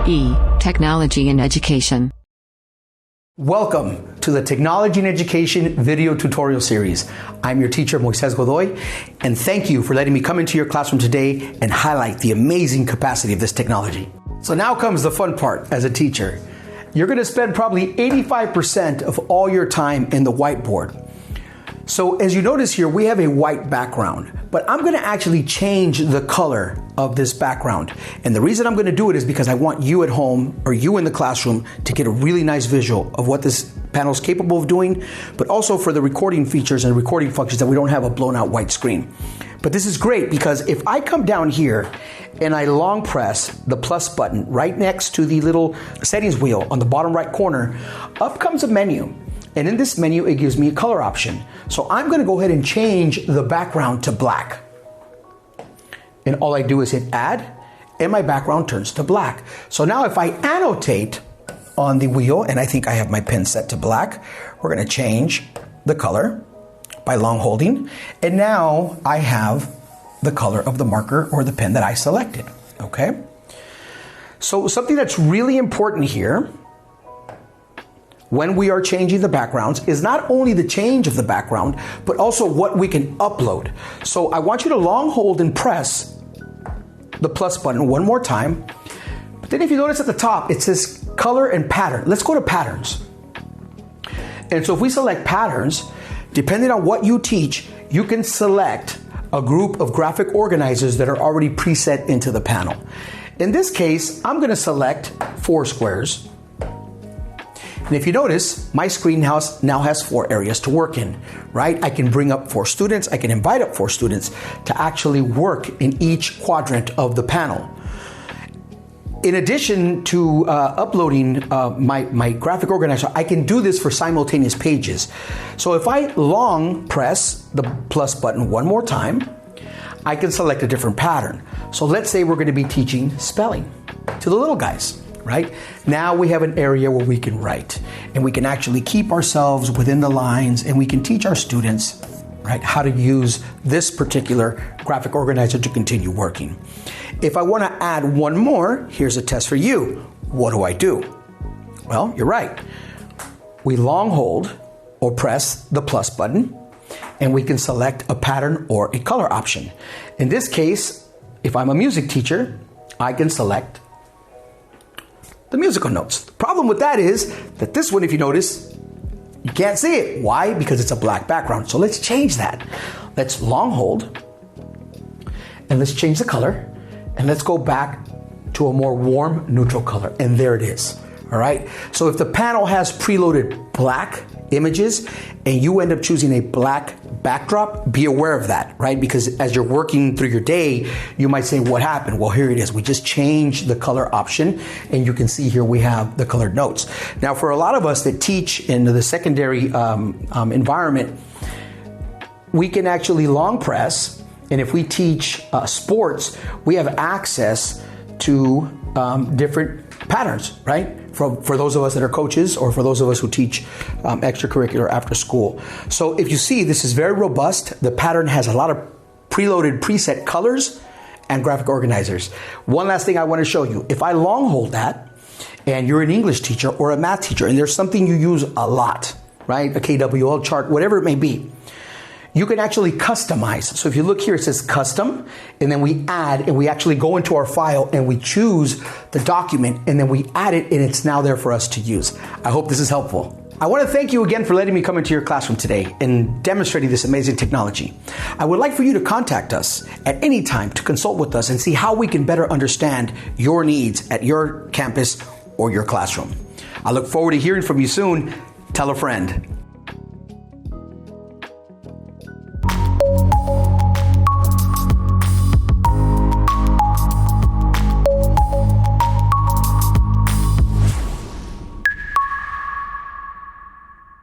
E. Technology in Education. Welcome to the Technology in Education video tutorial series. I'm your teacher, Moises Godoy, and thank you for letting me come into your classroom today and highlight the amazing capacity of this technology. So now comes the fun part as a teacher. You're going to spend probably 85% of all your time in the whiteboard. So as you notice here, we have a white background, but I'm going to actually change the color of this background. And the reason I'm going to do it is because I want you at home or you in the classroom to get a really nice visual of what this panel is capable of doing, but also for the recording features and recording functions that we don't have a blown out white screen. But this is great because if I come down here and I long press the plus button right next to the little settings wheel on the bottom right corner, up comes a menu. And in this menu, it gives me a color option. So I'm going to go ahead and change the background to black. And all I do is hit add, and my background turns to black. So now if I annotate on the wheel, and I think I have my pen set to black, we're going to change the color by long holding. And now I have the color of the marker or the pen that I selected. Okay? So something that's really important here when we are changing the backgrounds is not only the change of the background, but also what we can upload. So I want you to long hold and press the plus button one more time. But then if you notice at the top, it says color and pattern. Let's go to patterns. And so if we select patterns, depending on what you teach, you can select a group of graphic organizers that are already preset into the panel. In this case, I'm going to select 4 squares. And if you notice, my screen now has 4 areas to work in, right? I can bring up 4 students. I can invite up 4 students to actually work in each quadrant of the panel. In addition to uploading my graphic organizer, I can do this for simultaneous pages. So if I long press the plus button one more time, I can select a different pattern. So let's say we're going to be teaching spelling to the little guys. Right? Now we have an area where we can write and we can actually keep ourselves within the lines and we can teach our students, right, how to use this particular graphic organizer to continue working. If I want to add one more, here's a test for you. What do? Well, you're right. We long hold or press the plus button and we can select a pattern or a color option. In this case, if I'm a music teacher, I can select the musical notes. The problem with that is that this one, if you notice, you can't see it. Why? Because it's a black background. So let's change that. Let's long hold and let's change the color and let's go back to a more warm neutral color. And there it is. All right. So if the panel has preloaded black images and you end up choosing a black backdrop, be aware of that, right? Because as you're working through your day, you might say, what happened? Well, here it is. We just changed the color option and you can see here we have the colored notes. Now, for a lot of us that teach in the secondary environment, we can actually long press. And if we teach sports, we have access to different patterns, right? For those of us that are coaches or for those of us who teach extracurricular after school. So if you see, this is very robust. The pattern has a lot of preloaded preset colors and graphic organizers. One last thing I want to show you. If I long hold that and you're an English teacher or a math teacher and there's something you use a lot, right? A KWL chart, whatever it may be. You can actually customize. So if you look here, it says custom, and then we add, and we actually go into our file and we choose the document, and then we add it, and it's now there for us to use. I hope this is helpful. I want to thank you again for letting me come into your classroom today and demonstrating this amazing technology. I would like for you to contact us at any time to consult with us and see how we can better understand your needs at your campus or your classroom. I look forward to hearing from you soon. Tell a friend.